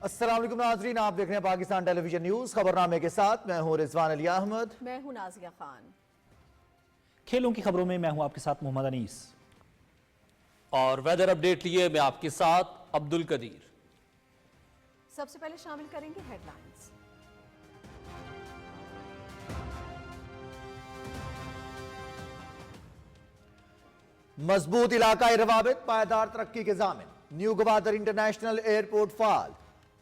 السلام علیکم ناظرین، آپ دیکھ رہے ہیں پاکستان ٹیلی ویژن نیوز خبرنامے کے ساتھ میں ہوں رضوان علی احمد۔ میں ہوں نازیہ خان۔ کھیلوں کی خبروں میں ہوں آپ کے ساتھ محمد انیس، اور ویدر اپڈیٹ لیے میں آپ کے ساتھ عبد القدیر۔ سب سے پہلے شامل کریں گے ہیڈ لائنز۔ مضبوط علاقائی روابط پائیدار ترقی کے ضامن، نیو گوادر انٹرنیشنل ایئرپورٹ فعال۔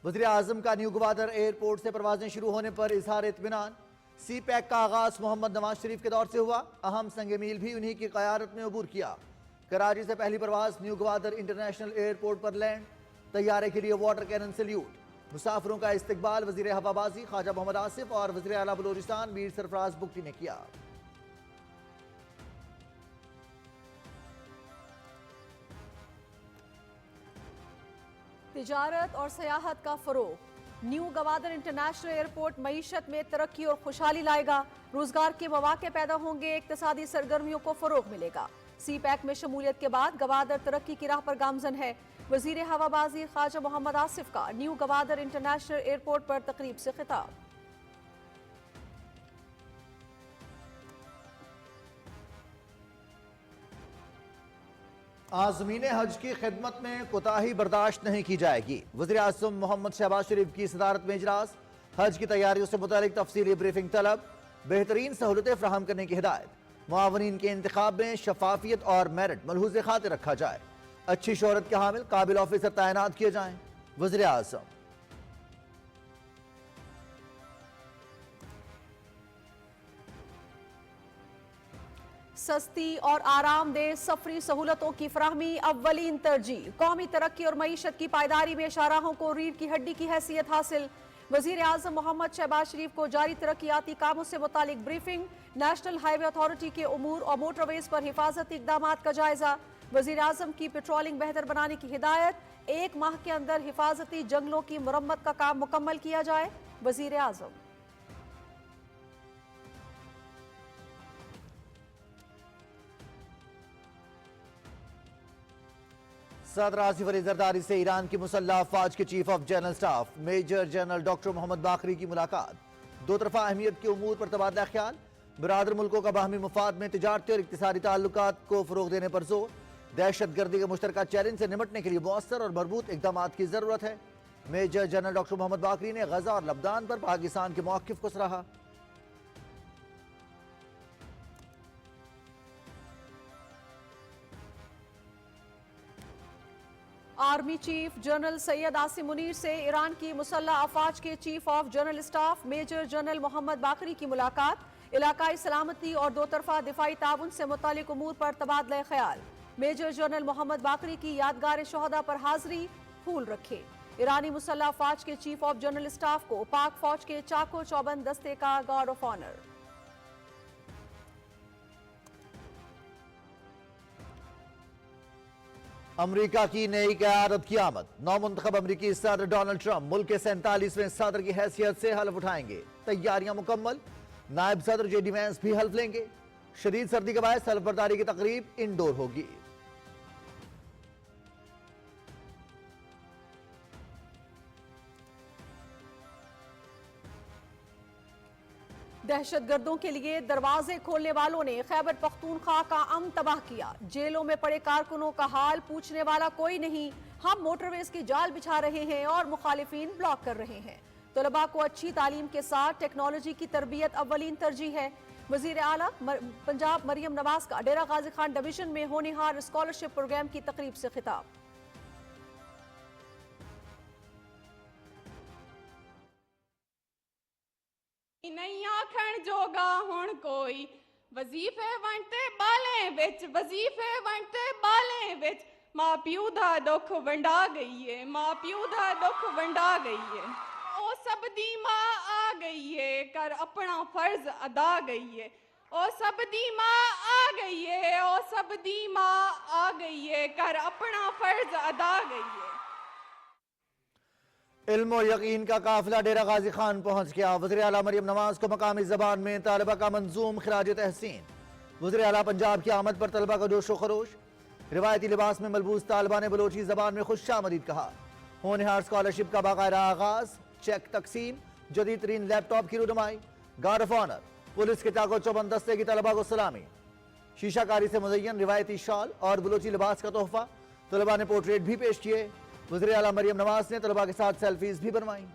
وزیر اعظم کا نیو گوادر ایئرپورٹ سے پروازیں شروع ہونے پر اظہار اطمینان۔ سی پیک کا آغاز محمد نواز شریف کے دور سے ہوا، اہم سنگ میل بھی انہی کی قیادت میں عبور کیا۔ کراچی سے پہلی پرواز نیو گوادر انٹرنیشنل ایئرپورٹ پر لینڈ، طیارے کے لیے واٹر کینن سلیوٹ۔ مسافروں کا استقبال وزیر ہوابازی خواجہ محمد آصف اور وزیر اعلیٰ بلوچستان میر سرفراز بگٹی نے کیا۔ تجارت اور سیاحت کا فروغ، نیو گوادر انٹرنیشنل ایئرپورٹ معیشت میں ترقی اور خوشحالی لائے گا، روزگار کے مواقع پیدا ہوں گے، اقتصادی سرگرمیوں کو فروغ ملے گا۔ سی پیک میں شمولیت کے بعد گوادر ترقی کی راہ پر گامزن ہے۔ وزیر ہوابازی خواجہ محمد آصف کا نیو گوادر انٹرنیشنل ایئرپورٹ پر تقریب سے خطاب۔ عازمین حج کی خدمت میں کوتاہی برداشت نہیں کی جائے گی، وزیر اعظم محمد شہباز شریف کی صدارت میں اجلاس۔ حج کی تیاریوں سے متعلق تفصیلی بریفنگ طلب، بہترین سہولتیں فراہم کرنے کی ہدایت۔ معاونین کے انتخاب میں شفافیت اور میرٹ ملحوظ خاطر رکھا جائے، اچھی شہرت کے حامل قابل آفیسر تعینات کیے جائیں، وزیر اعظم۔ سستی اور آرام دہ سفری سہولتوں کی فراہمی اولین ترجیح، قومی ترقی اور معیشت کی پائیداری میں شاہراہوں کو ریڑھ کی ہڈی کی حیثیت حاصل۔ وزیر اعظم محمد شہباز شریف کو جاری ترقیاتی کاموں سے متعلق بریفنگ، نیشنل ہائی وے اتھارٹی کے امور اور موٹر ویز پر حفاظتی اقدامات کا جائزہ۔ وزیر اعظم کی پیٹرولنگ بہتر بنانے کی ہدایت، 1 ماہ کے اندر حفاظتی جنگلوں کی مرمت کا کام مکمل کیا جائے، وزیر اعظم۔ صدر آصف علی زرداری سے ایران کی مسلح افواج کے chief of general staff major general doctor Mohammad Bagheri کی ملاقات۔ دو طرفہ اہمیت کے امور پر تبادلہ خیال، برادر ملکوں کا باہمی مفاد میں تجارتی اور اقتصادی تعلقات کو فروغ دینے پر زور۔ دہشت گردی کے مشترکہ چیلنج سے نمٹنے کے لیے مؤثر اور مربوط اقدامات کی ضرورت ہے۔ میجر جنرل ڈاکٹر محمد باقری نے غزہ اور لبنان پر پاکستان کے موقف کو سراہا۔ Army chief general Syed Asim Munir سے ایران کی مسلح افواج کے chief of general staff major general Mohammad Bagheri کی ملاقات، علاقائی سلامتی اور دو طرفہ دفاعی تعاون سے متعلق امور پر تبادلہ خیال۔ میجر جنرل محمد باقری کی یادگار شہداء پر حاضری، پھول رکھے۔ ایرانی مسلح افواج کے چیف آف جنرل سٹاف کو پاک فوج کے چاکو چوبند دستے کا گارڈ آف آنر۔ امریکہ کی نئی قیادت کی آمد، نو منتخب امریکی صدر ڈونلڈ ٹرمپ ملک کے 47ویں صدر کی حیثیت سے حلف اٹھائیں گے۔ تیاریاں مکمل، نائب صدر جے ڈی وینس بھی حلف لیں گے۔ شدید سردی کے باعث حلف برداری کی تقریب انڈور ہوگی۔ دہشت گردوں کے لیے دروازے کھولنے والوں نے خیبر پختونخوا کا امن تباہ کیا، جیلوں میں پڑے کارکنوں کا حال پوچھنے والا کوئی نہیں، ہم موٹر ویز کی جال بچھا رہے ہیں اور مخالفین بلاک کر رہے ہیں۔ طلباء کو اچھی تعلیم کے ساتھ ٹیکنالوجی کی تربیت اولین ترجیح ہے۔ وزیر اعلیٰ پنجاب مریم نواز کا ڈیرہ غازی خان ڈویژن میں ہونہار اسکالرشپ پروگرام کی تقریب سے خطاب۔ نہیں آکھن جوگا ہن کوئی، وظیفے ونٹے بالیں وچ، وظیفے ونٹے بالیں وچ، ماں پیو دا دکھ ونڈا گئی ہے، ماں پیو دا دکھ ونڈا گئی ہے۔ او سب دی ماں آ گئی ہے، کر اپنا فرض ادا گئی ہے۔ او سب دی ماں آ گئی ہے، او سب دی ماں آ گئی ہے، کر اپنا فرض ادا گئی ہے۔ علم و یقین کا قافلہ ڈیرہ غازی خان پہنچ گیا، وزیر اعلیٰ مریم نواز کو مقامی زبان میں طالبہ کا منظوم خراج تحسین۔ وزیر اعلیٰ پنجاب کی آمد پر طلبہ کا جوش و خروش، روایتی لباس میں ملبوس طالبہ نے بلوچی زبان میں خوش آمدید کہا۔ होनहार स्कॉलरशिप का बाकायदा आगाज, चेक तकसीम, जदीद तरीन लैपटॉप की रुनुमाई, गार्ड ऑफ ऑनर, पुलिस के चाको चौबंद दस्ते की तलबा को सलामी, शीशाकारी से मुज़य्यन रिवायती शॉल और बलोची लिबास का तोहफा, तलबा ने पोर्ट्रेट भी पेश किए। वज़ीर आला मरियम नवाज ने तलबा के साथ सेल्फीज भी बनवाई।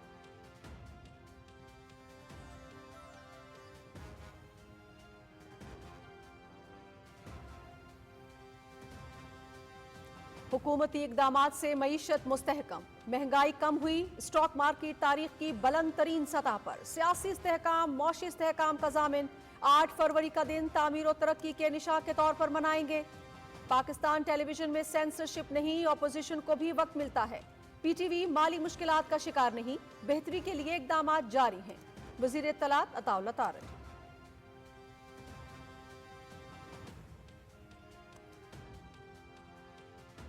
हुकूमती इकदामात से मईशत मुस्तहकम, महंगाई कम हुई, स्टॉक मार्केट तारीख की बुलंद तरीन सतह पर। सियासी इस्तेहकाम, मौशी इस्तेहकाम का जामिन 8 फरवरी का दिन तामीर और तरक्की के निशान के तौर पर मनाएंगे। पाकिस्तान टेलीविजन में सेंसरशिप नहीं, अपोजिशन को भी वक्त मिलता है। पीटीवी माली मुश्किलात का शिकार नहीं, बेहतरी के लिए इकदामात जारी हैं। वजीर इत्तलात अताउल्लाह तारड़।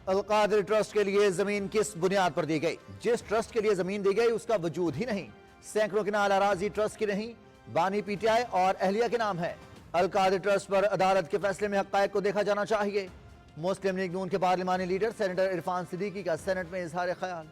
अलकादिर ट्रस्ट के लिए जमीन किस बुनियाद पर दी गई? जिस ट्रस्ट के लिए जमीन दी गई उसका वजूद ही नहीं। सैकड़ों किनाल अराजी ट्रस्ट की नहीं, बानी पीटीआई और अहलिया के नाम है। अलकादिर ट्रस्ट पर अदालत के फैसले में हक़ाइक़ को देखा जाना चाहिए। मुस्लिम लीग नून के पार्लिमानी लीडर सेनेटर इरफान सिद्दीकी का सेनेट में इजहार ख्याल।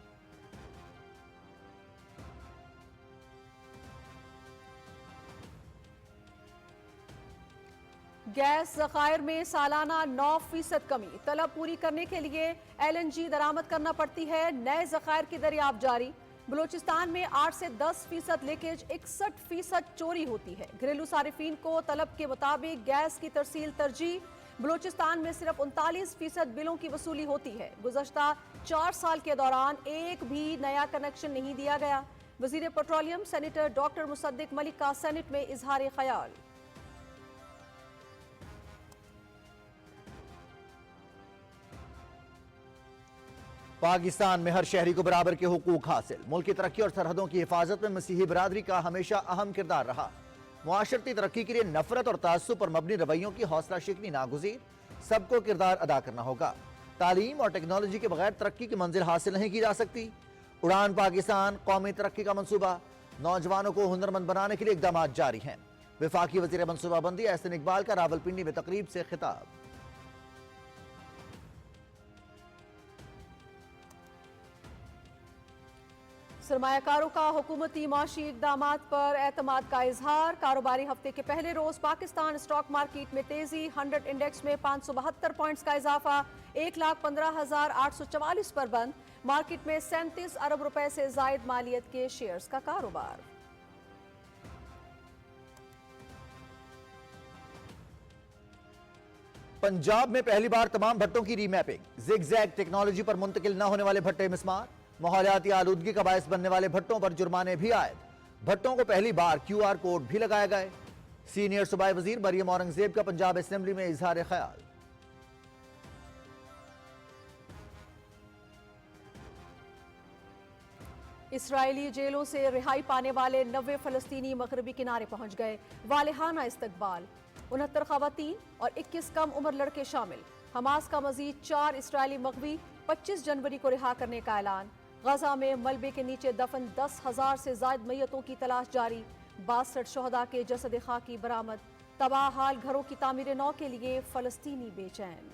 गैस ज़खायर में सालाना 9% कमी, तलब पूरी करने के लिए LNG दरामद करना पड़ती है। नए ज़खायर की दरियाफ्त जारी। बलूचिस्तान में 8 से 10% लीकेज, 61% चोरी होती है। घरेलू सारिफीन को तलब के मुताबिक गैस की तरसील तरजीह। बलूचिस्तान में सिर्फ 39% बिलों की वसूली होती है। गुज़श्ता 4 साल के दौरान एक भी नया कनेक्शन नहीं दिया गया। वज़ीर petroleum senator doctor Mossadegh Malik का सेनेट में इजहार ख्याल। पाकिस्तान में हर शहरी को बराबर के हुकूक हासिल। मुल्क की तरक्की और सरहदों की हिफाजत में मसीही बरादरी का हमेशा अहम किरदार रहा। मुआशरती तरक्की के लिए नफरत और तासुब पर मबनी रवैयों की हौसला शिकनी नागुज़ीर। सबको किरदार अदा करना होगा। तालीम और टेक्नोलॉजी के बगैर तरक्की की मंजिल हासिल नहीं की जा सकती। उड़ान पाकिस्तान कौमी तरक्की का मंसूबा, नौजवानों को हुनरमंद बनाने के लिए इकदाम जारी हैं। वफाकी वज़ीर मनसूबाबंदी एहसन इकबाल का रावलपिंडी में तकरीब से खिताब। सरमायाकारों का हुकूमती माशी इकदामात पर एतमाद का इजहार। कारोबारी हफ्ते के पहले रोज पाकिस्तान स्टॉक मार्केट में तेजी, 100 इंडेक्स में 572 पॉइंट्स का इजाफा, 1,15,844 पर बंद। मार्केट में 37 अरब रुपए से जायद मालियत के शेयर्स का कारोबार। पंजाब में पहली बार तमाम भट्टों की रीमैपिंग। जिगजैग टेक्नोलॉजी पर मुंतकिल न होने वाले भट्टे मिस्मार। माहौलियाती आलूदगी का बायस बनने वाले भट्टों पर जुर्माने भी आयद। भट्टों को पहली बार QR कोड भी लगाए गए। सीनियर सूबाई वजीर मरियम औरंगजेब का पंजाब असेंबली में इजहार ख्याल। इसराइली जेलों से रिहाई पाने वाले 90 फलस्तीनी मगरबी किनारे पहुंच गए। वालेहाना इस्तकबाल। 69 खवातीन और 21 कम उम्र लड़के शामिल। हमास का मजीद 4 इसराइली मगवी 25 जनवरी को रिहा करने का ऐलान। गजा में मलबे के नीचे दफन 10,000 से जायद मैयतों की तलाश जारी। 62 शहदा के जसद खाकी बरामद। तबाह हाल घरों की तामीर नौ के लिए फलस्तीनी बेचैन।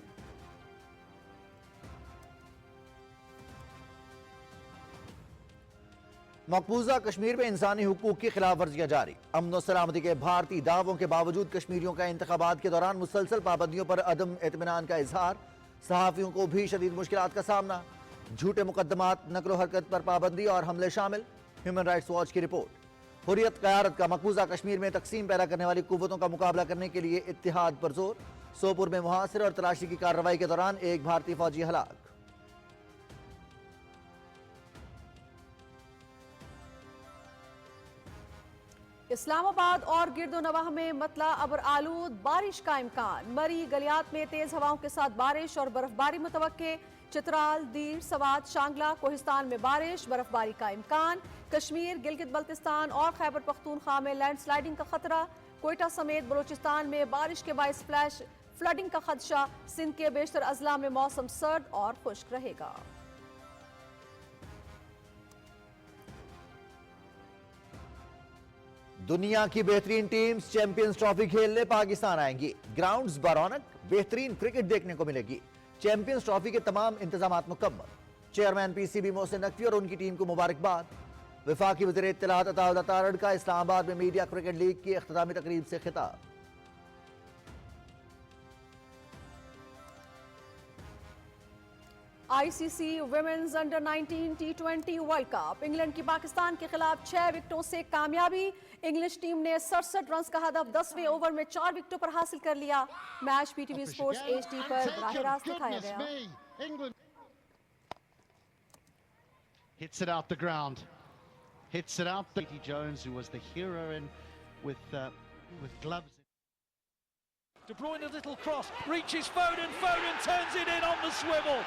मकबूजा कश्मीर में इंसानी हुकूक की खिलाफ वर्जियां जारी। अमन और सलामती के भारतीय दावों के बावजूद कश्मीरियों का इंतखाबात के दौरान मुसलसल पाबंदियों पर अदम एतमिनान का इजहार। सहाफियों को भी शदीद मुश्किलात का सामना। झूठे मुकदमात, नकलो हरकत पर पाबंदी और हमले शामिल। ह्यूमन राइट्स वॉच की रिपोर्ट। हुर्रियत क़यादत का मकबूजा कश्मीर में तकसीम पैदा करने वाली कुव्वतों का मुकाबला करने के लिए इत्तिहाद पर जोर। सोपुर में मुहासिर और तलाशी की कार्रवाई के दौरान एक भारतीय फौजी हलाक। इस्लामाबाद और गिरदोनवाह में मतला अबर आलूद बारिश का इम्कान। मरी गलियात में तेज हवाओं के साथ बारिश और बर्फबारी मुतवक्के। चित्राल, दीर, सवात, शांगला, कोहिस्तान में बारिश, बर्फबारी का इम्कान। कश्मीर, गिलगित बल्तिस्तान और खैबर पख्तूनख्वा में लैंडस्लाइडिंग का खतरा। कोयटा समेत बलूचिस्तान में बारिश के बायस फ्लैश फ्लडिंग का खदशा। सिंध के बेशतर अजला में मौसम सर्द और खुश्क रहेगा। दुनिया की बेहतरीन टीम्स चैंपियंस ट्रॉफी खेलने पाकिस्तान आएंगी। ग्राउंड्स बरौनक, बेहतरीन क्रिकेट देखने को मिलेगी। चैंपियंस ट्रॉफी के तमाम इंतजामात मुकम्मल। चेयरमैन पीसीबी मोहसिन नकवी और उनकी टीम को मुबारकबाद। वफाकी वज़ीर इत्तलाआत अताउल्लाह तारड़ का इस्लामाबाद में मीडिया क्रिकेट लीग की इख्तितामी तकरीब से खिताब। ICC women's under 19 T20 world cup, England की पाकिस्तान के खिलाफ 6 विकेटों से कामयाबी। इंग्लिश टीम ने 67 रन का हदफ 10वें ओवर में 4 विकेटों पर हासिल कर लिया। मैच पीटीवी स्पोर्ट्स HD पर बराह रास्त दिखाया गया। Hits it out the ground. Hits it out. Katie Jones, who was the hero in with gloves. De Bruyne, a little cross, reaches Foden, Foden turns it in on the swivel.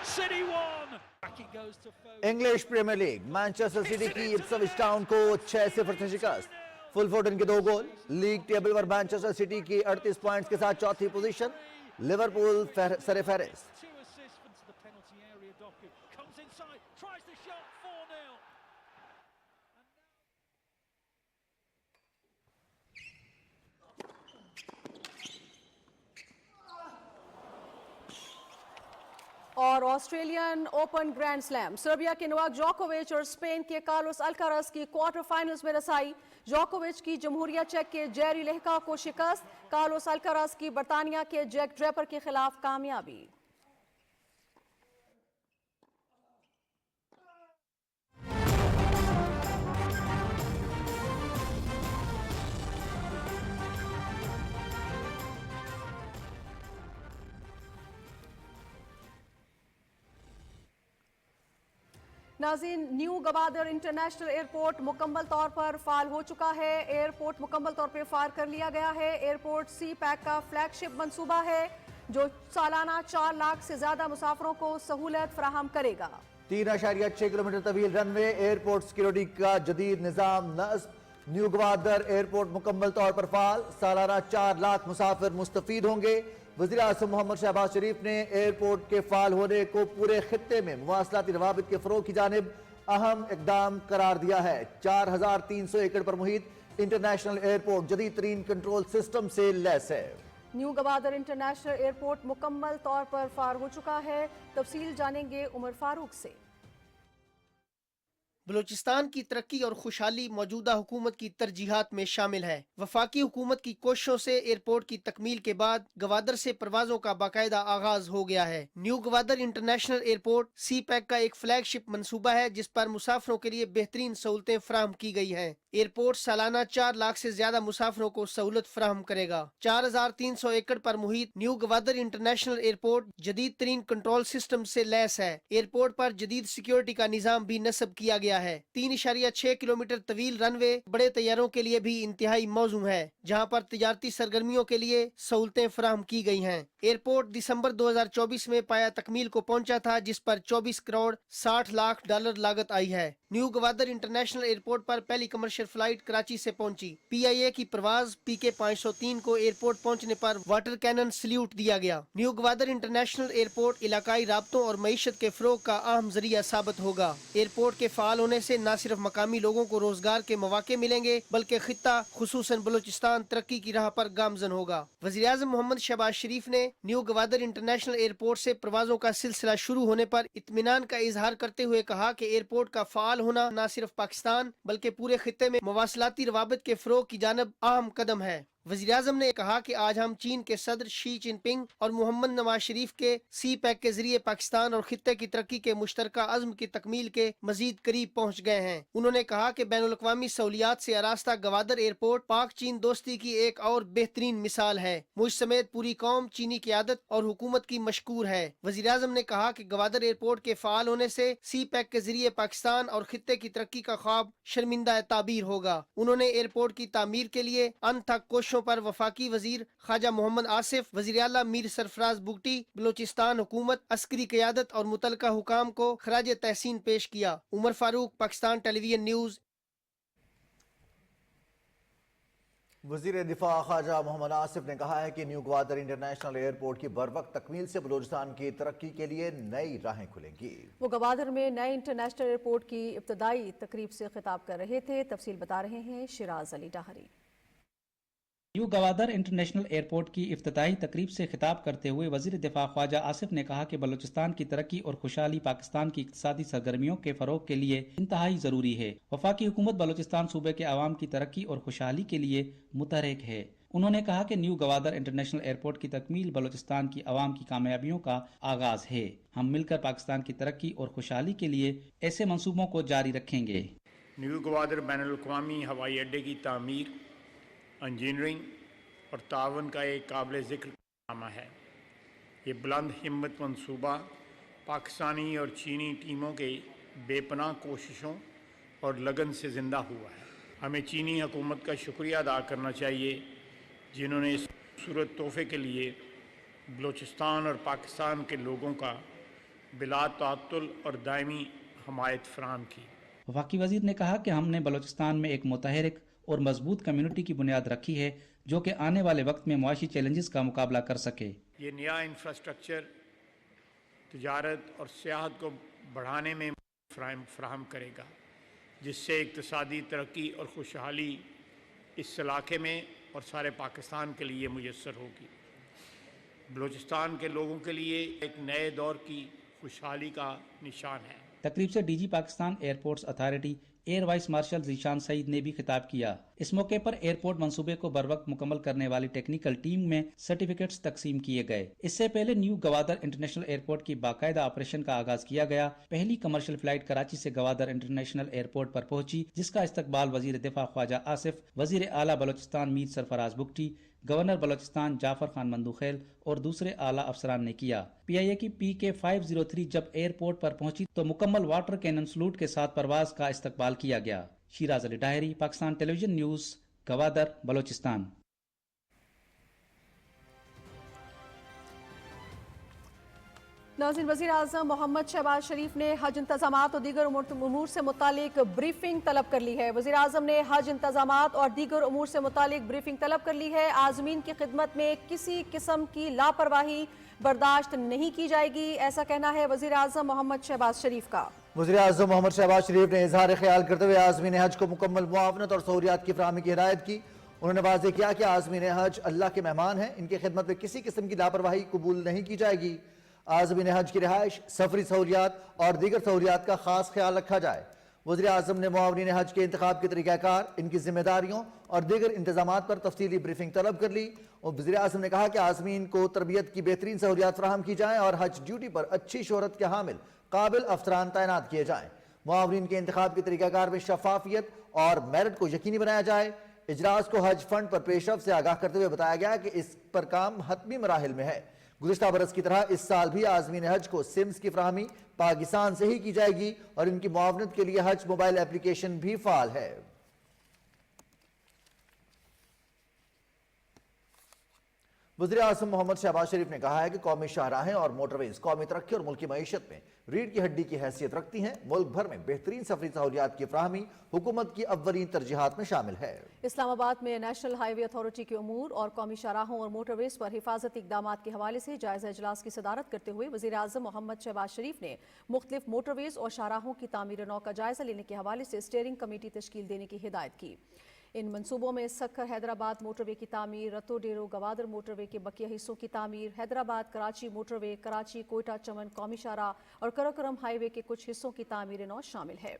City won. Back it goes to Foden. English Premier League, Manchester City की Ipswich Town को 6-0 से शिकस्त। Phil Foden के 2 goal. League table पर Manchester City की 38 points के साथ चौथी पोजीशन। लिवरपूल सर-ए-फहरिस्त। 2 assists into the penalty area. Doku comes inside, tries the shot, 4-0. और Australian open grand slam, Serbia के नोवाक जोकोविच और स्पेन के कार्लोस अल्काराज की क्वार्टर फाइनल्स में रसाई। जोकोविच की जमहूरिया चेक के जेरी लेहका को शिकस्त। कार्लोस अल्काराज की बर्तानिया के जैक ड्रेपर के खिलाफ कामयाबी। नाज़रीन, न्यू गवादर इंटरनेशनल एयरपोर्ट मुकम्मल तौर पर फाल हो चुका है। एयरपोर्ट मुकम्मल तौर पर फार कर लिया गया है। एयरपोर्ट सी पैक का फ्लैगशिप मंसूबा है जो सालाना 4 लाख से ज्यादा मुसाफरों को सहूलत फराहम करेगा। 3.6 किलोमीटर तवील रनवे, एयरपोर्ट सिक्योरिटी का जदीद निजाम नस्ब। न्यू गवादर एयरपोर्ट मुकम्मल तौर पर फाल, सालाना 4 लाख मुसाफिर मुस्तफीद होंगे। वज़ीर आज़म मोहम्मद शहबाज शरीफ ने एयरपोर्ट के फाल होने को पूरे खित्ते में मुवासलाती रवाबित के फरोग की जानिब अहम इकदाम करार दिया है। 4300 एकड़ पर मुहित इंटरनेशनल एयरपोर्ट जदीद तरीन कंट्रोल सिस्टम से लैस है। न्यू गवादर इंटरनेशनल एयरपोर्ट मुकम्मल तौर पर फार हो चुका है। तफसील जानेंगे उमर फारूक से। बलूचिस्तान की तरक्की और खुशहाली मौजूदा हुकूमत की तरजीहात में शामिल है। वफाकी हुकूमत की कोशिशों से एयरपोर्ट की तकमील के बाद गवादर से परवाजों का बाकायदा आगाज हो गया है। न्यू गवादर इंटरनेशनल एयरपोर्ट सी पैक का एक फ्लैगशिप मंसूबा है जिस पर मुसाफरों के लिए बेहतरीन सहूलतें फराहम की गई हैं। एयरपोर्ट सालाना 4 लाख से ज्यादा मुसाफरों को सहूलत फराहम करेगा। 4300 एकड़ पर मुहित न्यू गवादर इंटरनेशनल एयरपोर्ट जदीद तरीन कंट्रोल सिस्टम से लैस है। एयरपोर्ट पर जदीद सिक्योरिटी का निजाम भी नस्ब किया गया है। 3.6 किलोमीटर तवील रनवे बड़े तैयारों के लिए भी इंतहाई मौजूद है, जहां पर तिजारती सरगर्मियों के लिए सहूलतें फराहम की गई हैं। एयरपोर्ट दिसंबर 2024 में पाया तकमील को पहुंचा था, जिस पर 24 करोड़ 60 लाख डॉलर लागत आई है। न्यू गवादर इंटरनेशनल एयरपोर्ट पर पहली कमर्शियल फ्लाइट कराची से पहुंची। PIA की परवाज PK 503 को एयरपोर्ट पहुंचने पर वाटर कैनन सल्यूट दिया गया। न्यू गवादर इंटरनेशनल एयरपोर्ट इलाकाई राब्तों और मईशत के फरोग का अहम जरिया साबित होगा। एयरपोर्ट के फाल होने से न सिर्फ मकामी लोगों को रोजगार के मौके मिलेंगे बल्कि खित्ता खुसूसन बलूचिस्तान तरक्की की राह पर गामजन होगा। वज़ीर आज़म मोहम्मद शहबाज शरीफ ने न्यू गवादर इंटरनेशनल एयरपोर्ट से प्रवाजों का सिलसिला शुरू होने पर इत्मीनान का इजहार करते हुए कहा कि एयरपोर्ट का फाल होना न सिर्फ पाकिस्तान बल्कि पूरे खित्ते में मवासलाती रवाबित के फरोग की जानब अहम कदम है। वज़ीर आज़म ने कहा कि आज हम चीन के सदर शी जिनपिंग और मोहम्मद नवाज शरीफ के सी पैक के जरिए पाकिस्तान और खित्ते की तरक्की के मुश्तरका अज़्म की तकमील के मजीद करीब पहुँच गए हैं। उन्होंने कहा कि बैनुल-अक़वामी सहूलियात से आरास्ता गवादर एयरपोर्ट पाक चीन दोस्ती की एक और बेहतरीन मिसाल है। मुझ समेत पूरी कौम चीनी क़यादत और हुकूमत की मशकूर है। वज़ीर आज़म ने कहा कि गवादर एयरपोर्ट के फाल होने से सी पैक के जरिए पाकिस्तान और खित्ते की तरक्की का ख्वाब शर्मिंदा ताबीर होगा। उन्होंने एयरपोर्ट की तामीर के लिए अनथक कोशिशों पर वफाकी वजीर ख्वाजा मोहम्मद आसिफ, वजीर आला मीर सरफराज बुगटी, बलूचिस्तान हुकूमत, अस्करी क़यादत और मुतलका हुकाम को खराज तहसीन पेश किया। Umar Farooq, Pakistan television news. वज़ीर दिफा ख्वाजा मोहम्मद आसिफ ने कहा है कि न्यू गवादर इंटरनेशनल एयरपोर्ट की बरवक्त तकमील से बलूचिस्तान की तरक्की के लिए नई राहें खुलेंगी। वो गवादर में नए इंटरनेशनल एयरपोर्ट की इब्तदाई तकरीब से खिताब कर रहे थे। तफसील बता रहे हैं Shiraz Ali Dahri. New Gwadar international airport की इफ्तिताही तकरीब से खिताब करते हुए वजीर दिफा ख्वाजा आसिफ ने कहा कि बलूचिस्तान की तरक्की और खुशहाली पाकिस्तान की इक्तिसादी सरगर्मियों के फरोग के लिए इंतहाई जरूरी है। वफाकी हुकूमत बलूचिस्तान सूबे के आवाम की तरक्की और खुशहाली के लिए मुतहरिक है। उन्होंने कहा कि न्यू गवादर इंटरनेशनल एयरपोर्ट की तकमील बलूचिस्तान की आवाम की कामयाबियों का आगाज है। हम मिलकर पाकिस्तान की तरक्की और खुशहाली के लिए ऐसे मंसूबों को जारी रखेंगे। न्यू गवादर बैनुल-अक़वामी हवाई अड्डे की तामीर, इंजीनियरिंग और तावन का एक काबिल ज़िक्र कारनामा है। ये बुलंद हिम्मत मंसूबा पाकिस्तानी और चीनी टीमों के बेपनाह कोशिशों और लगन से ज़िंदा हुआ है। हमें चीनी हुकूमत का शुक्रिया अदा करना चाहिए जिन्होंने इस खूबसूरत तोहफे के लिए बलूचिस्तान और पाकिस्तान के लोगों का बिला तातुल और दायमी हमायत फराहम की। वफाकी वजीर ने कहा कि हमने बलूचिस्तान में एक मुतहरिक और मजबूत कम्युनिटी की बुनियाद रखी है जो कि आने वाले वक्त में मुआशी चैलेंजेस का मुकाबला कर सके। ये नया इंफ्रास्ट्रक्चर तिजारत और सियाहत को बढ़ाने में फराहम करेगा, जिससे इक्तिसादी तरक्की और खुशहाली इस इलाके में और सारे पाकिस्तान के लिए मुयस्सर होगी। बलूचिस्तान के लोगों के लिए एक नए दौर की खुशहाली का निशान है। तकरीब से DG Pakistan airports authority air vice marshal Zeeshan Saeed ने भी खिताब किया। इस मौके पर एयरपोर्ट मंसूबे को बरवक्त मुकम्मल करने वाली टेक्निकल टीम में सर्टिफिकेट्स तकसीम किए गए। इससे पहले न्यू गवादर इंटरनेशनल एयरपोर्ट की बाकायदा ऑपरेशन का आगाज किया गया। पहली कमर्शियल फ्लाइट कराची से गवादर इंटरनेशनल एयरपोर्ट पर पहुंची, जिसका इस्तकबाल वजीर दिफा ख्वाजा आसिफ, वजीर आला बलोचिस्तान मीर सरफराज बुगटी, गवर्नर बलोचिस्तान जाफर खान मंदुखैल और दूसरे आला अफसरान ने किया। PIA की PK 503 जब एयरपोर्ट पर पहुंची तो मुकम्मल वाटर कैनन सलूट के साथ परवाज का इस्तकबाल किया गया। Siraj Ali diary, Pakistan television news, Gwadar, Balochistan. नाज़रीन, वज़ीर आज़म मोहम्मद शहबाज शरीफ ने हज इंतज़ामात और दीगर उमूर से मुतालिक ब्रीफिंग तलब कर ली है। वज़ीर आज़म ने हज इंतज़ामात और दीगर उमूर से मुतालिक ब्रीफिंग तलब कर ली है। आज़मीन की खिदमत में किसी किस्म की लापरवाही बर्दाश्त नहीं की जाएगी, ऐसा कहना है वज़ीर आज़म मोहम्मद शहबाज शरीफ का। वज़ीर आज़म मोहम्मद शहबाज शरीफ ने इजहार ख्याल करते हुए आज़मीन हज को मुकम्मल मुआवनत और सहूलियात की फराहमी की हिदायत की। उन्होंने वाज़ेह किया कि आज़मीन हज अल्लाह के मेहमान हैं, इनकी खिदमत में किसी किस्म की लापरवाही कबूल नहीं की जाएगी। आज़मीन हज की रिहाइश, सफरी सहूलियात और दीगर सहूलियात का खास ख्याल रखा जाए। वज़ीर आज़म ने मुआवनीन हज के इंतखाब के तरीक़ाकार, इनकी जिम्मेदारियों और दीगर इंतजामात पर तफसीली ब्रीफिंग तलब कर ली और वज़ीर आज़म ने कहा कि आज़मीन को तरबियत की बेहतरीन सहूलियात फराहम की जाएँ और हज ड्यूटी पर अच्छी शोहरत के हामिल काबिल अफसरान तैनात किए जाएँ। मुआवनीन के इंतखाब के तरीक़ाकार में शफाफियत और मेरिट को यकीनी बनाया जाए। इजलास को हज फंड पर पेशरफ से आगाह करते हुए बताया गया कि इस पर काम हतमी मराहिल में है। गुज़िश्ता बरस की तरह इस साल भी आज़मीन हज को सिम्स की फराहमी पाकिस्तान से ही की जाएगी और इनकी मुआवनत के लिए हज मोबाइल एप्लीकेशन भी फाल है। वज़ीर आज़म मोहम्मद शहबाज शरीफ ने कहा है कि कौमी शाहराहें और मोटरवेज कौमी तरक्की और मुल्की मईशत में रीढ़ की हड्डी की हैसियत रखती हैं। मुल्क भर में बेहतरीन सफरी सहूलियात की फराहमी हुकूमत की अव्वलीन तरजीहात में शामिल है। इस्लामाबाद में नेशनल हाईवे अथॉरिटी के उमूर और कौमी शाहराहों और मोटरवेज पर हिफाजती इकदाम के हवाले से जायजा इजलास की सदारत करते हुए वज़ीर आज़म मोहम्मद शहबाज शरीफ ने मुख्तलिफ मोटरवेज और शाहराहों की तामीर नौ का जायजा लेने के हवाले से स्टीयरिंग कमेटी तश्कील देने की हिदायत की। इन मंसूबों में सक्खर हैदराबाद मोटरवे की तामीर, रतो डेरो गवादर मोटरवे के बकिया हिस्सों की तामीर, हैदराबाद कराची मोटरवे, कराची कोयटा चमन कौमी शाहराह और कराकोरम हाईवे के कुछ हिस्सों की तामीर नौ शामिल है।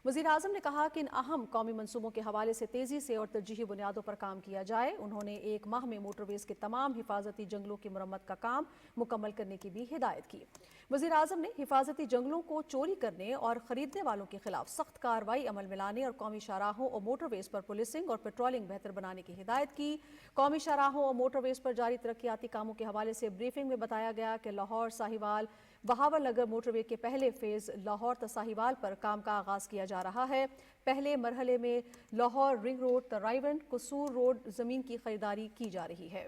वज़ीर आज़म ने कहा कि इन अहम कौमी मंसूबों के हवाले से तेज़ी से और तरजीही बुनियादों पर काम किया जाए। उन्होंने एक माह में मोटरवेज के तमाम हिफाजती जंगलों की मरम्मत का काम मुकम्मल करने की भी हिदायत की। वज़ीर आज़म ने हिफाजती जंगलों को चोरी करने और ख़रीदने वालों के खिलाफ सख्त कार्रवाई अमल में लाने और कौमी शाहराहों और मोटरवेज पर पुलिसिंग और पेट्रोलिंग बेहतर बनाने की हिदायत की। कौमी शाहराहों और मोटरवेज पर जारी तरक्याती कामों के हवाले से ब्रीफिंग में बताया गया कि लाहौर साहिवाल बहावल नगर मोटरवे के पहले फेज लाहौर त साहिवाल पर काम का आगाज किया जा रहा है। पहले मरहले में लाहौर रिंग रोड त रायवन कसूर रोड जमीन की खरीदारी की जा रही है।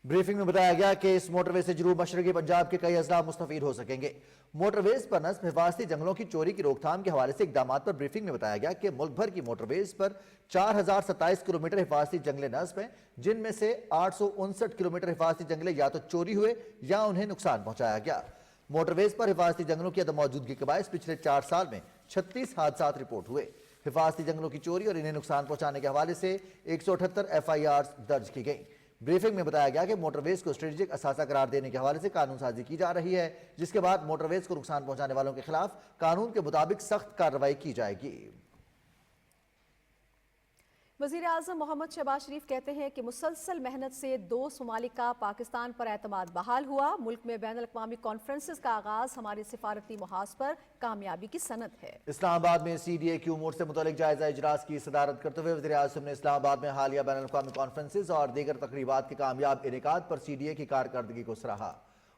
ब्रीफिंग में बताया गया कि इस मोटरवे से जनूब मशरकी पंजाब के कई अजला मुस्तफीद हो सकेंगे। मोटरवेज पर नस्ब हिफाजती जंगलों की चोरी की रोकथाम के हवाले से इकदाम पर ब्रीफिंग में बताया गया कि मुल्क भर की मोटरवेज पर 4027 किलोमीटर हिफाजती जंगले नस्ब हैं, जिनमें से 859 किलोमीटर हिफाजती जंगले या तो चोरी हुए या उन्हें नुकसान पहुंचाया गया। मोटरवेज पर हिफाजती जंगलों की अदम मौजूदगी के बायस पिछले 4 साल में 36 हादसात रिपोर्ट हुए। हिफाजती जंगलों की चोरी और इन्हें नुकसान पहुंचाने के हवाले से 178 FIR दर्ज की गई। ब्रीफिंग में बताया गया कि मोटरवेज को स्ट्रेटेजिक असासा करार देने के हवाले से कानून साजी की जा रही है, जिसके बाद मोटरवेज को नुकसान पहुंचाने वालों के खिलाफ कानून के मुताबिक सख्त कार्रवाई की जाएगी। वज़ीर आज़म मोहम्मद शहबाज शरीफ कहते हैं कि मुसलसल मेहनत से दोस्त ममालिक का पाकिस्तान पर एतमाद बहाल हुआ। मुल्क में बैनुल अक़वामी कॉन्फ्रेंसेस का आगाज हमारे सिफारती मुहाज पर कामयाबी की सनद है। इस्लामाबाद में CDAQ मोड से मुतल्लिक जायजा इजलास की सदारत करते हुए वज़ीर आज़म ने इस्लामाबाद में हालिया बैनुल अक़वामी कॉन्फ्रेंसेस और दीगर तकरीबात के कामयाब इनेकाद पर CDA की कारकर्दगी को सराहा।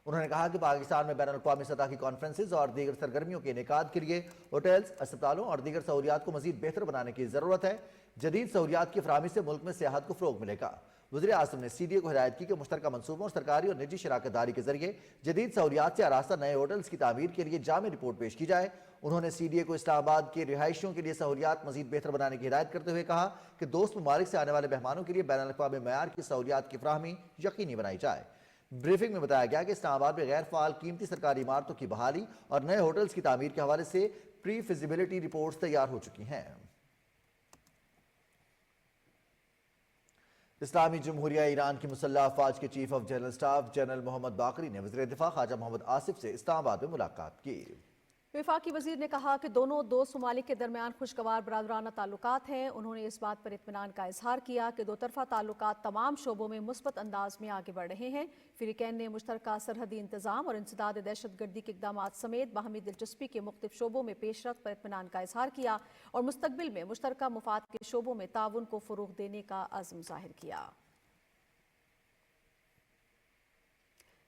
उन्होंने कहा कि पाकिस्तान में बैनुल अक़वामी सतह की कॉन्फ्रेंसेस और दीगर सरगर्मियों के इनेकाद के लिए होटल्स, अस्पतालों और दीगर सहूलियात को मज़ीद बेहतर बनाने की ज़रूरत है। जदीद सहूलियात की फराहमी से मुल्क में सियाहत को फ़रोग़ मिलेगा। वज़ीर आज़म ने CDA को हिदायत की कि मुश्तरका मनसूबों और सरकारी और निजी शराकत दारी के जरिए जदीद सहूलियात से आरास्ता नए होटल्स की तामीर के लिए जामे रिपोर्ट पेश की जाए। उन्होंने CDA को इस्लामाबाद के रिहायशियों के लिए सहूलियात मज़ीद बेहतर बनाने की हिदायत करते हुए कहा कि दोस्त ममालिक से आने वाले मेहमानों के लिए बैनुल अक़वामी मयार की सहूलियात की फराहमी यकीनी बनाई जाए। ब्रीफिंग में बताया गया कि इस्लामाबाद में गैर फ़ाल कीमती सरकारी इमारतों की बहाली और नए होटल्स की तामीर के हवाले से प्री फिजिबिलिटी रिपोर्ट्स तैयार हो चुकी हैं। इस्लामी जमहूरिया ईरान की मुसल्लह अफवाज के chief of general staff general Mohammad Bagheri ने वज़ीर दिफा ख्वाजा मोहम्मद आसिफ से इस्लामाबाद में मुलाकात की। वफाकी वज़ीर ने कहा कि दोनों दोस्त ममालिक के दरमियान खुशगवार बरादराना ताल्लुकात हैं। उन्होंने इस बात पर इत्मीनान का इजहार किया कि दो तरफ़ा ताल्लुकात तमाम शोबों में मुस्बत अंदाज में आगे बढ़ रहे हैं। फ़रीक़ैन ने मुश्तरका सरहदी इंतज़ाम और इंसदाद दहशत गर्दी के इक़दाम समेत बाहमी दिलचस्पी के मुख्तलिफ शोबों में पेशरफ्त पर इत्मीनान का इजहार किया और मुस्तक़बिल में मुश्तरका मुफाद के शोबों में ताउन को फ़रोग़ देने का अज़्म ज़ाहिर किया।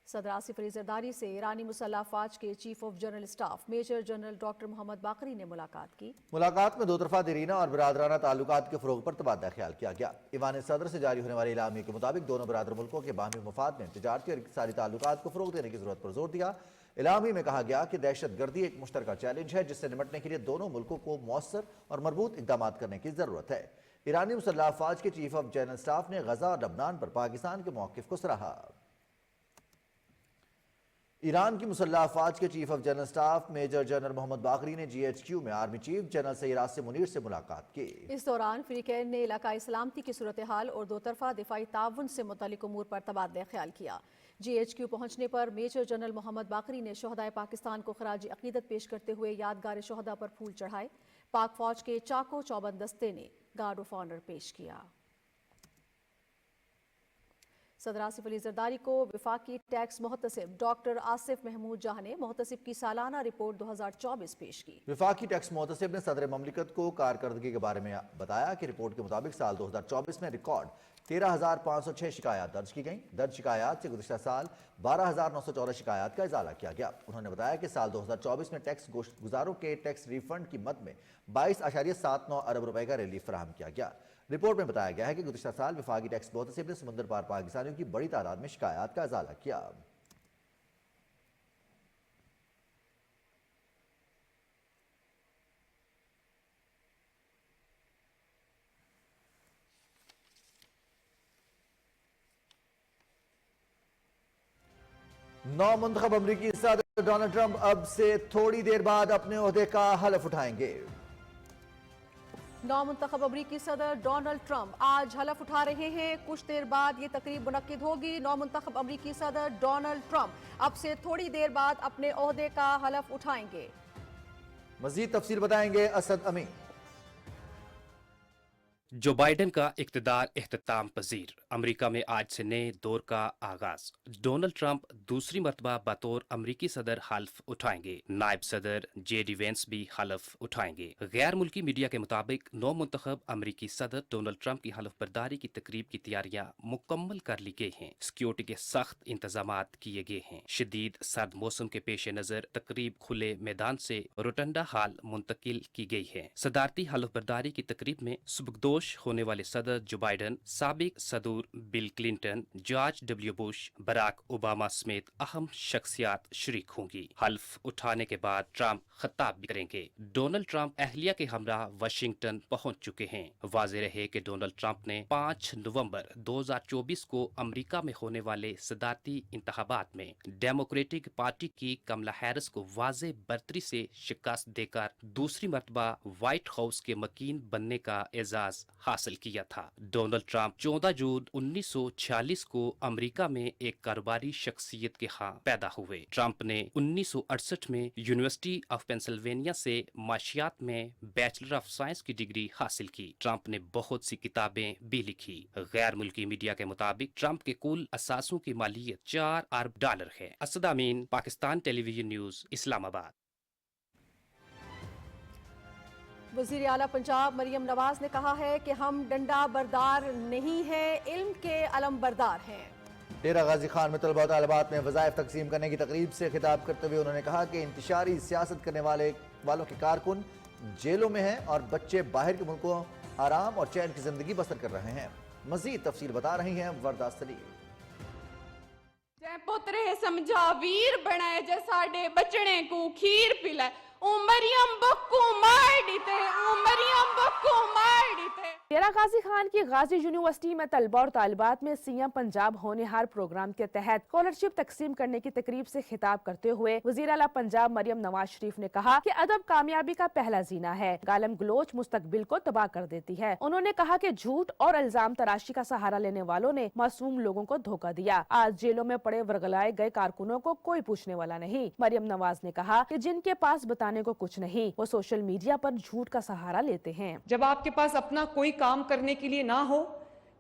सदर आसिफ अली ज़रदारी से ईरानी मुसल्लह अफ़वाज के chief of general staff major general doctor Mohammad Bagheri ने मुलाकात की। मुलाकात में दो तरफा देरीना और बरादराना ताल्लुकात के फ़रोग़ पर तबादला ख्याल किया गया। ईवान सदर से जारी होने वाले इलामी के मुताबिक दोनों बरादर मुल्कों के बाहमी मफाद में तिजारती और इक़्तिसादी ताल्लुकात को फ़रोग़ देने की ज़रूरत पर जोर दिया। इलामी में कहा गया कि दहशत गर्दी एक मुश्तरका चैलेंज है जिससे निपटने के लिए दोनों मुल्कों को मौसर और मरबूत इक़दाम करने की ज़रूरत है। ईरानी मुसल्लह अफ़वाज के चीफ ऑफ जनरल स्टाफ ने गज़ा और लबनान पर पाकिस्तान के मौक़िफ़ को सराहा। ईरान की मुसल्लह अफ़वाज के chief of general staff major general Mohammad Bagheri ने GHQ में army chief general Syed Asim Munir से मुलाकात की। इस दौरान फ़रीक़ैन ने इलाकाई सलामती की सूरत हाल और दो तरफा दिफाई ताउन से मुतल्लिक़ उमूर पर तबादला ख्याल किया। GHQ पहुंचने पर मेजर जनरल मोहम्मद बाकरी ने शोहदाए पाकिस्तान को खराज अक़ीदत पेश करते हुए यादगार शोहदा पर फूल चढ़ाए। पाक फौज के चाको चौबंद दस्ते ने गार्ड ऑफ ऑनर पेश किया। सदर आसिफ अली ज़रदारी को वफाकी टैक्स मुहतसिब डॉक्टर आसिफ महमूद जाह ने मुहतसिब की सालाना रिपोर्ट 2024 पेश की। वफाकी टैक्स मुहतसिब ने सदर ममलिकत को कारकर्दगी के बारे में बताया कि रिपोर्ट के मुताबिक साल 2024 में रिकॉर्ड 13,506 शिकायत दर्ज की गई। दर्ज शिकायत से गुज़िश्ता साल 12,914 शिकायत का इजाला किया गया। उन्होंने बताया कि साल 2024 में टैक्स गुजारों के टैक्स रिफंड की मद में 22.79 अरब रुपए का रिलीफ फराहम किया गया। रिपोर्ट में बताया गया है कि गुज़िश्ता साल वफाकी टैक्स मुहतसिब ने समुद्र पार पाकिस्तानियों की बड़ी तादाद में शिकायत का इजाला किया। नौ मुंतखब अमरीकी सदर डोनाल्ड ट्रंप अब से थोड़ी देर बाद अपने ओहदे का हलफ उठाएंगे। नौ मुंतखब अमरीकी सदर डोनाल्ड ट्रंप आज हलफ उठा रहे हैं। कुछ देर बाद ये तकरीब मुनक्किद होगी। नौ मुंतखब अमरीकी सदर डोनाल्ड ट्रंप अब से थोड़ी देर बाद अपने ओहदे का हलफ उठाएंगे। मजीद तफसील बताएंगे असद अमीन। जो बाइडेन का इक़्तिदार इख्तिताम पजीर। अमरीका में आज से नए दौर का आगाज। डोनाल्ड ट्रंप दूसरी मरतबा बतौर अमरीकी सदर हल्फ उठाएंगे। नायब सदर JD वेंस भी हल्फ उठाएंगे। गैर मुल्की मीडिया के मुताबिक नौ मुंतखब अमरीकी सदर डोनाल्ड ट्रंप की हल्फ बर्दारी की तकरीब की तैयारियां मुकम्मल कर ली गई हैं। सिक्योरिटी के सख्त इंतजामात किए गए हैं। शदीद सर्द मौसम के पेश नजर तकरीब खुले मैदान से रोटंडा हाल मुंतकिल की गई है। सदारती हल्फ बर्दारी की तकरीब में सुबकदोश बेहोश होने वाले सदर जो बाइडन, साबिक सदूर Bill Clinton, George W Bush, Barack Obama समेत अहम शख्सियात शरीक होंगी। हल्फ उठाने के बाद ट्रंप खिताब भी करेंगे। डोनाल्ड ट्रंप अहलिया के हमरा वाशिंगटन पहुंच चुके हैं। वाज़ेह रहे कि डोनाल्ड ट्रंप ने 5 नवंबर 2024 को अमेरिका में होने वाले सदारती इंतखाबात में डेमोक्रेटिक पार्टी की कमला हैरिस को वाज़ेह बर्तरी से शिकस्त देकर दूसरी मर्तबा व्हाइट हाउस के मकीन बनने का एजाज हासिल किया था। डोनाल्ड ट्रंप 14 जून 1946 को अमेरिका में एक कारोबारी शख्सियत के यहाँ पैदा हुए। ट्रंप ने 1968 में यूनिवर्सिटी ऑफ पेंसिल्वेनिया से माशियात में बैचलर ऑफ साइंस की डिग्री हासिल की। ट्रंप ने बहुत सी किताबें भी लिखी। गैर मुल्की मीडिया के मुताबिक ट्रंप के कुल असासों की मालियत $4 अरब है। असद अमीन, पाकिस्तान टेलीविजन न्यूज, इस्लामाबाद। वज़ीर आला पंजाब मरियम नवाज ने कहा है कि हम डंडा बरदार नहीं हैं, इल्म के अलम बरदार हैं। डेरा गाजी खान में तलबा तालिबात में वज़ाइफ तकसीम करने की तकरीब से खिताब करते हुए उन्होंने कहा कि इंतशारी सियासत करने वालों के कारकुन जेलों में हैं और बच्चे बाहर के मुल्कों आराम और चैन की जिंदगी बसर कर रहे हैं। मजीद तफसील बता रही हैं वरदा सलीम। जै पुत्रे समझा वीर बनाए, जे साडे बचने को खीर पिलाए, उमरियम बक्कू मार डीते, उमरियम बक्कू मार डीते। डेरा गाजी खान की गाजी यूनिवर्सिटी में तलबा और तालिबात में सीएम पंजाब होनहार प्रोग्राम के तहत स्कॉलरशिप तकसीम करने की तकरीब से खिताब करते हुए वज़ीर आला पंजाब मरियम नवाज शरीफ ने कहा कि अदब कामयाबी का पहला जीना है, गालम गलोच मुस्तकबिल को तबाह कर देती है। उन्होंने कहा कि झूठ और इल्जाम तराशी का सहारा लेने वालों ने मासूम लोगों को धोखा दिया। आज जेलों में पड़े वर्गलाए गए कारकुनों को कोई पूछने वाला नहीं। मरियम नवाज ने कहा कि जिनके पास बताने को कुछ नहीं, वो सोशल मीडिया पर झूठ का सहारा लेते हैं। जब आपके पास अपना कोई काम करने के लिए ना हो,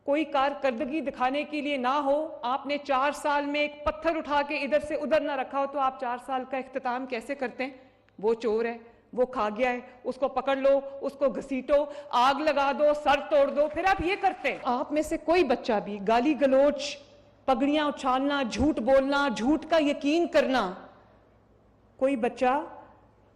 कोई कारकर्दगी दिखाने के लिए ना हो, आपने 4 साल में एक पत्थर उठा के इधर से उधर ना रखा हो, तो आप 4 साल का इख्तिताम कैसे करते हैं? वो चोर है, वो खा गया है, उसको पकड़ लो, उसको घसीटो, आग लगा दो, सर तोड़ दो, फिर आप ये करते हैं। आप में से कोई बच्चा भी गाली गलोच, पगड़ियां उछालना, झूठ बोलना, झूठ का यकीन करना, कोई बच्चा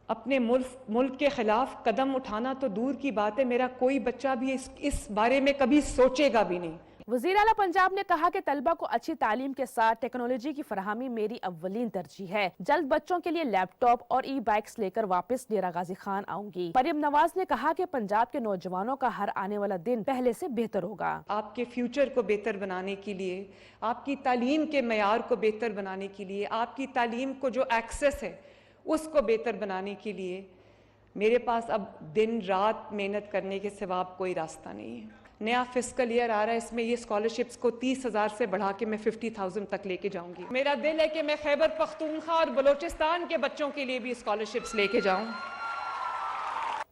अपने मुल्क के खिलाफ कदम उठाना तो दूर की बात है, मेरा कोई बच्चा भी इस बारे में कभी सोचेगा भी नहीं। वज़ीर आला पंजाब ने कहा कि तलबा को अच्छी तालीम के साथ टेक्नोलॉजी की फराहमी मेरी अव्वलीन तरजीह है। जल्द बच्चों के लिए लैपटॉप और ई बाइक्स लेकर वापस डेरा गाजी खान आऊंगी। मरियम नवाज ने कहा कि पंजाब के नौजवानों का हर आने वाला दिन पहले से बेहतर होगा। आपके फ्यूचर को बेहतर बनाने के लिए, आपकी तालीम के मयार को बेहतर बनाने के लिए, आपकी तालीम को जो एक्सेस है उसको बेहतर बनाने के लिए मेरे पास अब दिन रात मेहनत करने के सिवा कोई रास्ता नहीं है। नया फिस्कल ईयर आ रहा है, इसमें ये स्कॉलरशिप्स को 30,000 से बढ़ा के मैं 50,000 तक लेके जाऊंगी। मेरा दिल है कि मैं खैबर पख्तूनख्वा और बलोचिस्तान के बच्चों के लिए भी स्कॉलरशिप्स लेके जाऊं।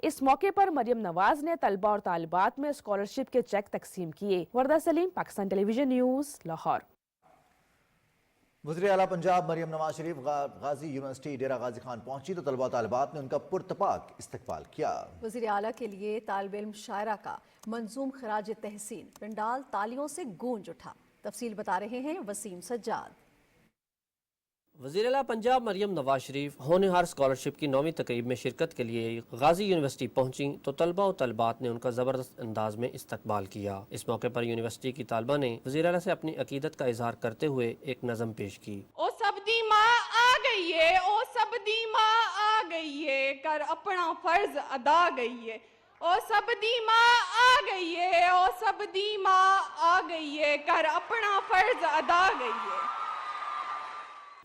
इस मौके पर मरियम नवाज ने तलबा और तालिबात में स्कॉलरशिप के चेक तकसीम किए। वरदा सलीम, पाकिस्तान टेलीविजन न्यूज, लाहौर। वज़ीर आला पंजाब मरियम नवाज शरीफ गाजी यूनिवर्सिटी डेरा गाजी खान पहुंची तो तलबा तालिबात ने उनका पुरतपाक इस्तकबाल किया। वज़ीर आला के लिए तालिब इल्म शायरा का मंजूम खराज तहसीन, पंडाल तालियों से गूंज उठा। तफसील बता रहे हैं वसीम सज्जाद। वज़ीर आला पंजाब मरियम नवाज शरीफ होनहार स्कॉलरशिप की 9वीं तकरीब में शिरकत के लिए गाजी यूनिवर्सिटी पहुंची तो तलबा और तलबात ने उनका ज़बरदस्त अंदाज में इस्तकबाल किया। इस मौके पर यूनिवर्सिटी की तालबा ने वज़ीर आला से अपनी अकीदत का इजहार करते हुए एक नज़म पेश की। ओ सब दी माँ आ गई है, ओ सब दी माँ आ गई है, कर अपना फर्ज अदा गई है। ओ सब दी माँ आ गई है, ओ सब दी माँ आ गई है, कर अपना फर्ज अदा गई है।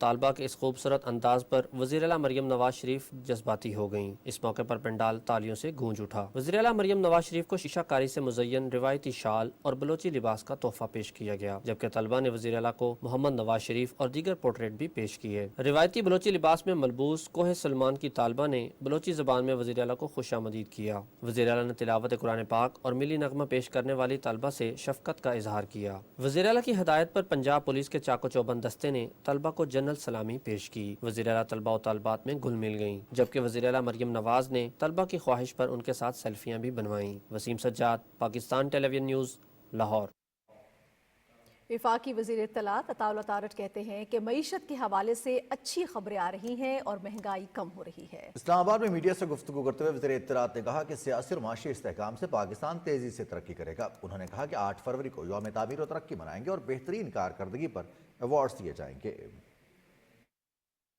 तालबा के इस खूबसूरत अंदाज पर वज़ीर आला मरियम नवाज शरीफ जज्बाती हो गईं। इस मौके पर पंडाल तालियों से गूंज उठा। वज़ीर आला मरियम नवाज शरीफ को शीशाकारी से मुज़य्यन रिवायती शाल और बलोची लिबास का तोहफा पेश किया गया, जबकि तलबा ने वज़ीर आला को मोहम्मद नवाज शरीफ और दीगर पोर्ट्रेट भी पेश किए। रिवायती बलोची लिबास में मलबूस कोहे सलमान की तालबा ने बलोची ज़बान में वज़ीर आला को खुशामदीद किया। वज़ीर आला ने तिलावत कुरान पाक और मिली नगमा पेश करने वाली तालबा से शफकत का इजहार किया। वज़ीर आला की हदायत पर पंजाब पुलिस के चाको चौबंद दस्ते ने तलबा को जनरल सलामी पेश की। वज़ीर आला तलबा और तालिबात में घुल मिल गईं, जबकि वज़ीर आला मरियम नवाज ने तलबा की ख्वाहिश पर उनके साथ सेल्फियां भी बनवाईं। Waseem Sajjad, Pakistan television news, Lahore. वफाकी वज़ीर इत्तलात अताउल्ला तारट कहते हैं कि मईशत के हवाले से अच्छी खबरें आ रही हैं और महंगाई कम हो रही है। इस्लामाबाद में मीडिया से गुफ्तगू करते हुए वज़ीर इत्तलात ने कहा कि सियासी और माशी इस्तेहकाम से पाकिस्तान तेजी से तरक्की करेगा। उन्होंने कहा कि 8 फरवरी को यौम तामीर और तरक्की मनाएंगे और बेहतरीन कारकर्दगी पर अवार्ड्स दिए जाएंगे।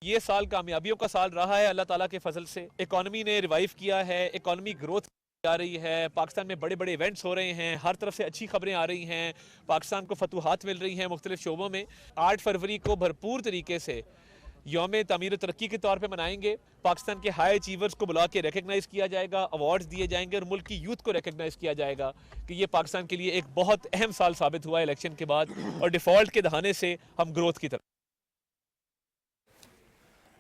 ये साल कामयाबियों का साल रहा है अल्लाह ताला के फजल से। इकॉनमी ने रिवाइव किया है, इकॉनमी ग्रोथ आ रही है, पाकिस्तान में बड़े बड़े इवेंट्स हो रहे हैं, हर तरफ से अच्छी खबरें आ रही हैं, पाकिस्तान को फतूहात मिल रही हैं मुख्तलिफ शोबों में। 8 फरवरी को भरपूर तरीके से यौम तामीर तरक्की के तौर पे मनाएंगे। पाकिस्तान के हाई अचीवर्स को बुला के रिकग्नाइज़ किया जाएगा, अवार्ड्स दिए जाएंगे और मुल्क की यूथ को रिकग्नाइज़ किया जाएगा कि ये पाकिस्तान के लिए एक बहुत अहम साल साबित हुआ है इलेक्शन के बाद, और डिफ़ॉल्ट के दहाने से हम ग्रोथ की तरफ।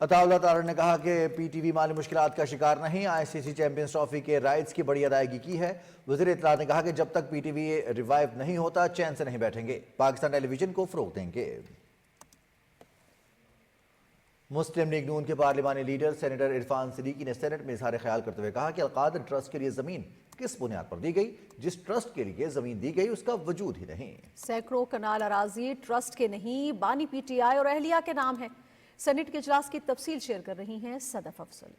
अताउल्ला तारट ने कहा कि पीटीवी माली मुश्किलात का शिकार नहीं, आईसीसी चैंपियंस ट्रॉफी के राइट्स की बड़ी अदायगी की है। वज़ीर इत्तलात ने कहा कि जब तक पीटीवी रिवाइव नहीं होता चैन से नहीं बैठेंगे, पाकिस्तान टेलीविजन को फ़रोग़ देंगे। मुस्लिम लीग नून के पार्लिमानी लीडर सेनेटर इरफान सिद्दीकी ने सेनेट में इज़हार ख्याल करते हुए कहा कि अलकादर ट्रस्ट के लिए ज़मीन किस बुनियाद पर दी गई? जिस ट्रस्ट के लिए ज़मीन दी गई उसका वजूद ही नहीं। सैकड़ों कनाल अराजी ट्रस्ट के नहीं, बानी पीटीआई और अहलिया के नाम है। सेनेट के इजलास की तफसील शेयर कर रही हैं सदफ अफजल।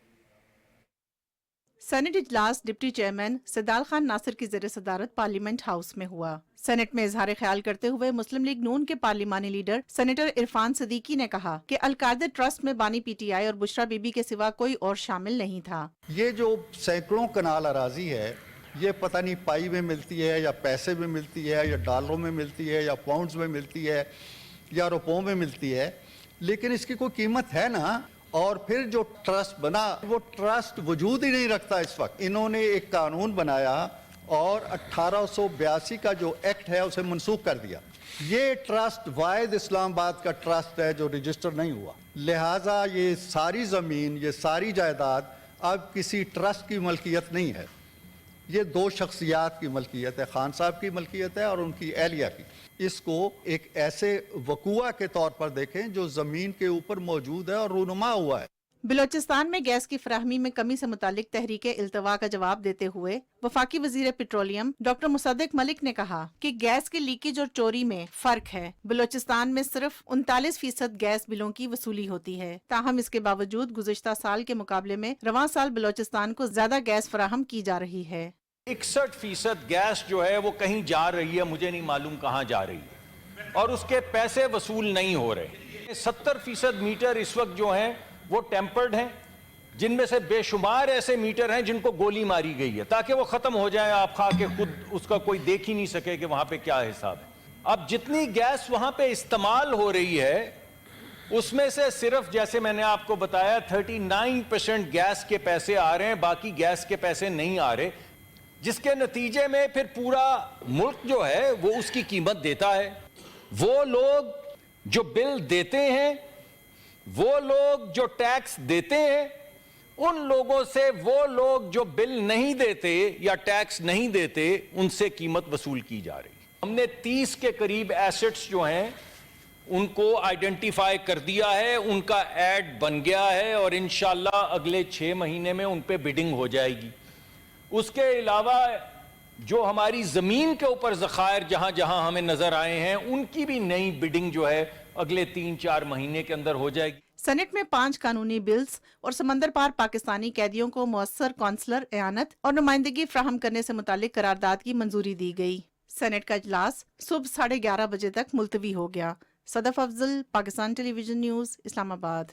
सेनेट इजलास डिप्टी चेयरमैन सदाल खान नासिर की ज़ेर सदारत पार्लियामेंट हाउस में हुआ। सेनेट में इजहार ख्याल करते हुए मुस्लिम लीग नून के पार्लिमानी लीडर सेनेटर इरफान सिद्दीकी ने कहा कि अलकादर ट्रस्ट में बानी पीटीआई और बुशरा बीबी के सिवा कोई और शामिल नहीं था। ये जो सैकड़ों कनाल अराजी है, ये पता नहीं पाई में मिलती है या पैसे में मिलती है या डॉलरों में मिलती है या पाउंड्स में मिलती है या रुपयों में मिलती है, लेकिन इसकी कोई कीमत है ना। और फिर जो ट्रस्ट बना, वो ट्रस्ट वजूद ही नहीं रखता इस वक्त। इन्होंने एक कानून बनाया और 1882 का जो एक्ट है उसे मनसूख कर दिया। ये ट्रस्ट वाहिद इस्लामाबाद का ट्रस्ट है जो रजिस्टर नहीं हुआ, लिहाजा ये सारी ज़मीन, ये सारी जायदाद अब किसी ट्रस्ट की मलकियत नहीं है। ये 2 शख्सियात की मलकियत है, खान साहब की मलकियत है और उनकी एहलिया की। इसको एक ऐसे वकुआ के तौर पर देखें जो ज़मीन के ऊपर मौजूद है और रूनुमा हुआ है। बलोचिस्तान में गैस की फराहमी में कमी से मुतालिक तहरीक इल्तवा का जवाब देते हुए वफाकी वजीर पेट्रोलियम डॉक्टर मुसद्दिक मलिक ने कहा कि गैस की लीकेज और चोरी में फर्क है। बलोचिस्तान में सिर्फ 39% गैस बिलों की वसूली होती है। ताहम इसके बावजूद गुज़िश्ता साल के मुकाबले में रवां साल बलोचिस्तान को ज्यादा गैस फराहम की जा रही है। 61% गैस जो है वो कहीं जा रही है, मुझे नहीं मालूम कहाँ जा रही है, और उसके पैसे वसूल नहीं हो रहे। 70% मीटर इस वक्त जो हैं वो टेम्पर्ड हैं, जिनमें से बेशुमार ऐसे मीटर हैं जिनको गोली मारी गई है ताकि वो ख़त्म हो जाए, आप खा के खुद उसका कोई देख ही नहीं सके कि वहाँ पे क्या हिसाब है। अब जितनी गैस वहाँ पे इस्तेमाल हो रही है उसमें से सिर्फ, जैसे मैंने आपको बताया, 39% गैस के पैसे आ रहे हैं, बाकी गैस के पैसे नहीं आ रहे, जिसके नतीजे में फिर पूरा मुल्क जो है वो उसकी कीमत देता है। वो लोग जो बिल देते हैं, वो लोग जो टैक्स देते हैं, उन लोगों से वो लोग जो बिल नहीं देते या टैक्स नहीं देते उनसे कीमत वसूल की जा रही है। हमने 30 के करीब एसेट्स जो हैं उनको आइडेंटिफाई कर दिया है, उनका ऐड बन गया है और इंशाल्लाह अगले 6 महीने में उन पे बिडिंग हो जाएगी। उसके अलावा जो हमारी ज़मीन के ऊपर ज़खायर जहां जहां हमें नजर आए हैं उनकी भी नई बिडिंग जो है अगले 3-4 महीने के अंदर हो जाएगी। सेनेट में 5 कानूनी बिल्स और समंदर पार पाकिस्तानी कैदियों को मुअस्सर कौंसलर एआनत और नुमाइंदगी फ्राहम करने से मुतालिक करारदाद की मंजूरी दी गई। सेनेट का इजलास सुबह 11:30 बजे तक मुलतवी हो गया। Sadaf Afzal, Pakistan television news, Islamabad.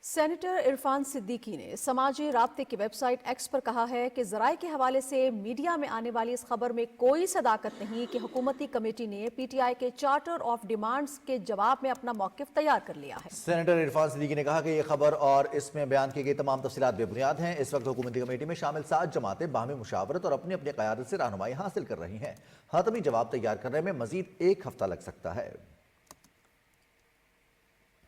Senator Irfan Siddiqui ने समाजी राब्ते की वेबसाइट एक्स पर कहा है कि ज़राए के हवाले से मीडिया में आने वाली इस खबर में कोई सदाकत नहीं कि हुकूमती कमेटी ने पीटीआई के चार्टर ऑफ डिमांड्स के जवाब में अपना मौक़िफ़ तैयार कर लिया है। सेनेटर इरफान सिद्दीकी ने कहा कि ये खबर और इसमें बयान की गई तमाम तफसीलात बेबुनियाद हैं। इस वक्त हुकूमती कमेटी में शामिल 7 जमातें बाहमी मुशावरत और अपनी अपनी क़यादत से रहनुमाई हासिल कर रही हैं। हतमी जवाब तैयार करने में मजीद 1 हफ्ता लग सकता है।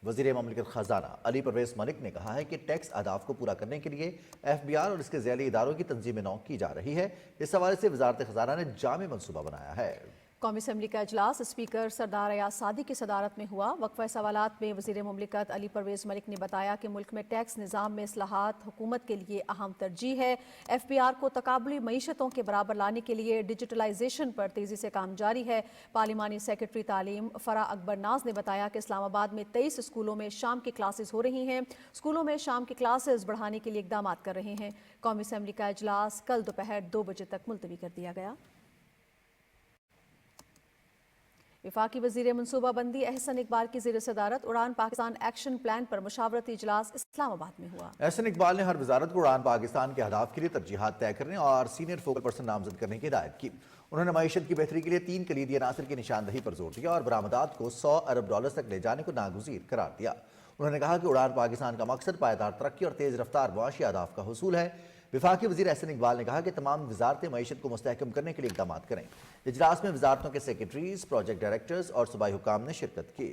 वज़ीर ममलिकत ख़ज़ाना अली परवेज़ मलिक ने कहा है कि टैक्स अहदाफ को पूरा करने के लिए FBI और इसके ज़ैली इदारों की तंजीम नौ की जा रही है। इस हवाले से वज़ारत ख़ज़ाना ने जामे मनसूबा बनाया है। कौमी असम्बली का इजलास स्पीकर सरदार अयाज सादी की सदारत में हुआ। वक्फा सवालात में वज़ीर मुमलिकत अली परवेज़ मलिक ने बताया कि मुल्क में टैक्स निज़ाम में इस्लाहात हुकूमत के लिए अहम तरजीह है। FPR को तकाबुली मईशतों के बराबर लाने के लिए डिजिटलाइजेशन पर तेज़ी से काम जारी है। पार्लिमानी सेक्रेटरी तालीम फरा अकबर नाज ने बताया कि इस्लामाबाद में 23 स्कूलों में शाम की क्लासेस हो रही हैं। स्कूलों में शाम की क्लासेस बढ़ाने के लिए इकदाम कर रहे हैं। कौमी असम्बली का इजलास कल दोपहर 2 बजे तक मुलतवी कर दिया गया। वफाकी वज़ीर मनसूबाबंदी अहसन इकबाल की ज़ेर सदारत उड़ान पाकिस्तान एक्शन प्लान पर मुशावरती इजलास इस्लामाबाद में हुआ। अहसन इकबाल ने हर वजारत को उड़ान पाकिस्तान के अहदाफ के लिए तरजीहात तय करने और सीनियर फोकल पर्सन नामजद करने की हिदायत की। उन्होंने मईशत की बेहतरी के लिए 3 कलीदी अनासर की निशानदही पर जोर दिया और बरामदात को $100 अरब तक ले जाने को नागुज़ीर करार दिया। उन्होंने कहा कि उड़ान पाकिस्तान का मकसद पायदार तरक्की और तेज़ रफ्तार मुआशी अहदाफ का हुसूल है। वफाकी वज़ीर अहसन इकबाल ने कहा कि तमाम वजारतें मईशत को मुस्तहकम करने के लिए इक़दाम करें। इजलास में वजारतों के सेक्रेटरीज, प्रोजेक्ट डायरेक्टर्स और सूबाई हुकाम ने शिरकत की।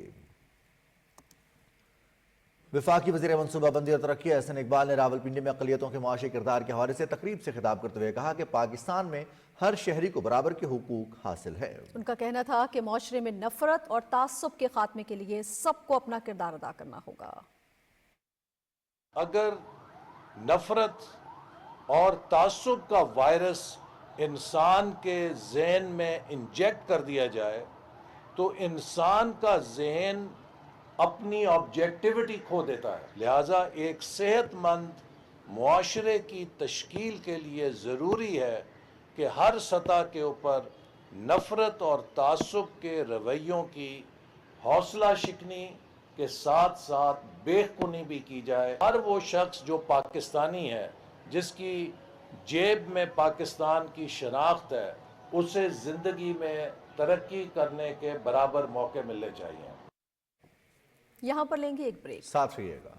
वफाकी वज़ीर मनसूबाबंदी और तरक्की अहसन इकबाल ने रावलपिंडी में अक़लियतों के मुआशी किरदार के हवाले से तकरीब से खिताब करते हुए कहा कि पाकिस्तान में हर शहरी को बराबर के हुकूक हासिल है। उनका कहना था कि मुआशरे में नफरत और तासुब के खात्मे के लिए सबको अपना किरदार अदा करना होगा। अगर नफरत और तासुब का वायरस इंसान के ज़हन में इंजेक्ट कर दिया जाए तो इंसान का ज़हन अपनी ऑब्जेक्टिविटी खो देता है। लिहाजा एक सेहतमंद मुआशरे की तश्कील के लिए ज़रूरी है कि हर सतह के ऊपर नफरत और तासुब के रवैयों की हौसला शिकनी के साथ साथ बेखुनी भी की जाए। हर वो शख्स जो पाकिस्तानी है, जिसकी जेब में पाकिस्तान की शनाख्त है, उसे ज़िंदगी में तरक्की करने के बराबर मौके मिलने चाहिए। यहाँ पर लेंगे एक ब्रेक, साथ रहिएगा।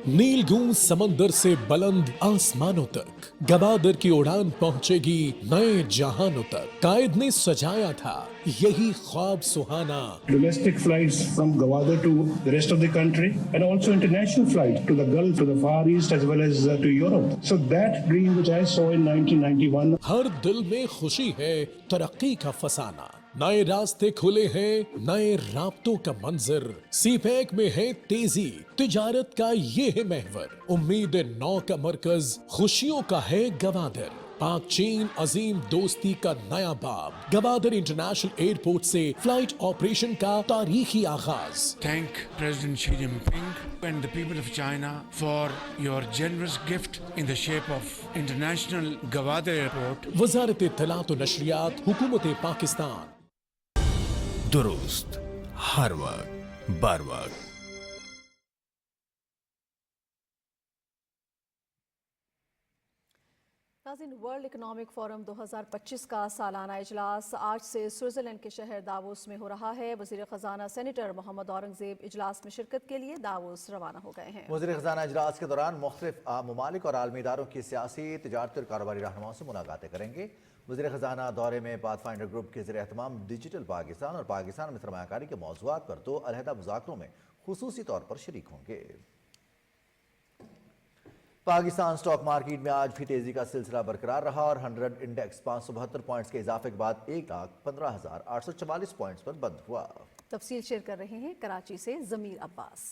नील गूंज समंदर से बुलंद आसमानों तक गवादर की उड़ान पहुंचेगी नए जहानों तक। कायद ने सजाया था यही ख्वाब सुहाना। Domestic flights from Gwadar to the rest of the country and also international flights to the Gulf, to the Far East as well as to Europe. So that dream which I saw in 1991. हर दिल में खुशी है तरक्की का फसाना। नए रास्ते खुले हैं, नए राब्तों का मंजर। सीपैक में है तेजी, तिजारत का ये है महवर। उम्मीद नौ का मरकज, खुशियों का है गवादर। पाक चीन अजीम दोस्ती का नया बाब। गवादर इंटरनेशनल एयरपोर्ट से फ्लाइट ऑपरेशन का तारीखी आगाज। Thank President Xi Jinping and the people of China for your generous gift in the shape of International Gwadar Airport. वजारत इत्तलात व नशरियात, हुकूमत पाकिस्तान। दुरुस्त हर वक्त बर वक्त। नाज़रीन, वर्ल्ड इकोनॉमिक फोरम 2025 का सालाना इजलास आज से स्विट्जरलैंड के शहर दावोस में हो रहा है। वज़ीर ख़जाना सेनेटर मोहम्मद औरंगज़ेब इजलास में शिरकत के लिए दावोस रवाना हो गए हैं। वज़ीर ख़जाना इजलास के दौरान मुख्तलिफ ममालिक और आलमी इदारों की सियासी, तिजारती और कारोबारी रहनुमाओं से मुलाकातें करेंगे। वज़ीर ख़जाना दौरे में पाथफाइंडर ग्रुप के ज़रिए एहतमाम डिजिटल पाकिस्तान और पाकिस्तान में सरमायाकारी के मौज़ूआत पर 2 अलहदा मुज़ाकरों में खुसूसी तौर पर शरीक होंगे। पाकिस्तान स्टॉक मार्केट में आज भी तेजी का सिलसिला बरकरार रहा और 100 इंडेक्स 572 पॉइंट्स के इजाफे के बाद 1,15,844 पॉइंट्स पर बंद हुआ। तफसील शेयर कर रहे हैं कराची से ज़मीर अब्बास।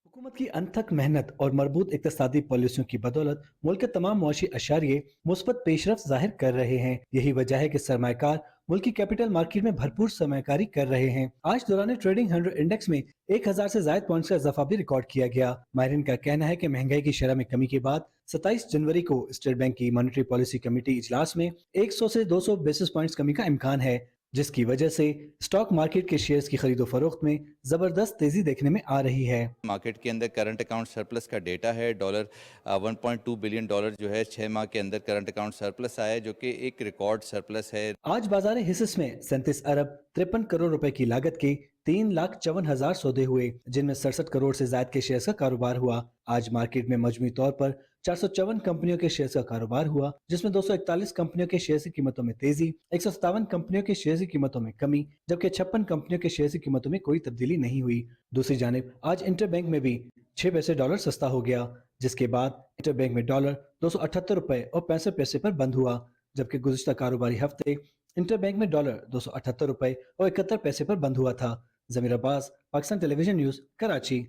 हुकूमत की अनथक मेहनत और मरबूत इक्तिसादी पॉलिसियों की बदौलत मुल्क के तमाम मुआशी अशारिये मुस्बत पेशरफ्त जाहिर कर रहे हैं। यही वजह है कि सरमायाकार मुल्क की कैपिटल मार्केट में भरपूर सरमायाकारी कर रहे हैं। आज दौरान ट्रेडिंग 100 इंडेक्स में 1000 से ज्यादा पॉइंट्स का इजाफा भी रिकॉर्ड किया गया। माहिरीन का कहना है कि महंगाई की शरह में कमी के बाद 27 जनवरी को स्टेट बैंक की मॉनेटरी पॉलिसी कमेटी इजलास में 100 से 200 बेसिस पॉइंट्स कमी का इम्कान है, जिसकी वजह से स्टॉक मार्केट के शेयर्स की खरीदो फरोख्त में जबरदस्त तेजी देखने में आ रही है। मार्केट के अंदर करंट अकाउंट सरप्लस का डेटा है। $1.2 बिलियन जो है 6 माह के अंदर करंट अकाउंट सरप्लस आया, जो कि एक रिकॉर्ड सरप्लस है। आज बाजार हिस्स में 37 अरब 53 करोड़ रुपए की लागत के 3,54,000 सौदे हुए, जिनमें 67 करोड़ से ज्यादा के शेयर्स का कारोबार हुआ। आज मार्केट में मजमूई तौर पर 454 कंपनियों के शेयर्स का कारोबार हुआ, जिसमें 241 कंपनियों के शेयर्स की कीमतों में तेजी, 157 कंपनियों के शेयर्स की कीमतों में कमी, जबकि 56 कंपनियों के शेयर्स की कीमतों में कोई तब्दीली नहीं हुई। दूसरी जानिब आज इंटरबैंक में भी 6 पैसे डॉलर सस्ता हो गया, जिसके बाद इंटरबैंक में डॉलर 278 रुपए और 65 पैसे पर बंद हुआ, जबकि गुज़िश्ता कारोबारी हफ्ते इंटरबैंक में डॉलर 278 रुपए और 71 पैसे पर बंद हुआ था। Zameer Abbas, Pakistan television news, Karachi.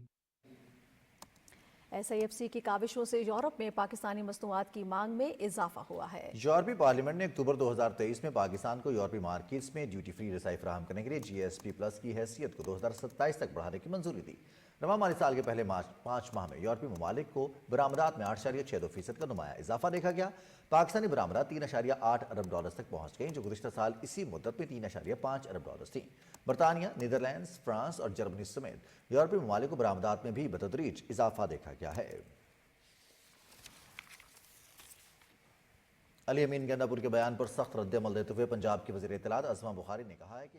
SIFC की काविशों से यूरोप में पाकिस्तानी मसनूआत की मांग में इजाफा हुआ है। यूरोपीय पार्लियामेंट ने अक्टूबर 2023 में पाकिस्तान को यूरोपीय मार्केट्स में ड्यूटी फ्री रसाई फराहम करने के लिए GSP+ की हैसियत को 2027 तक बढ़ाने की मंजूरी दी। रवा माली साल के पहले 5 माह में यूरोपीय ममालिक को बरामदात में 8.62% का नुमाया इजाफा देखा गया। पाकिस्तानी बरामदात 3.8 अरब डॉलर तक पहुंच गई, जो गुज़िश्ता साल इसी मुद्दत में 3.5 अरब डॉलर थी। बरतानिया, नीदरलैंड्स, फ्रांस और जर्मनी समेत यूरोपीय ममालिक को बरामदात में भी बतदरीज इजाफा देखा गया है। अली अमीन गंडापुर के बयान पर सख्त रद्द अमल देते हुए पंजाब के वज़ीर इत्तलात अज़मा बुखारी ने कहा है कि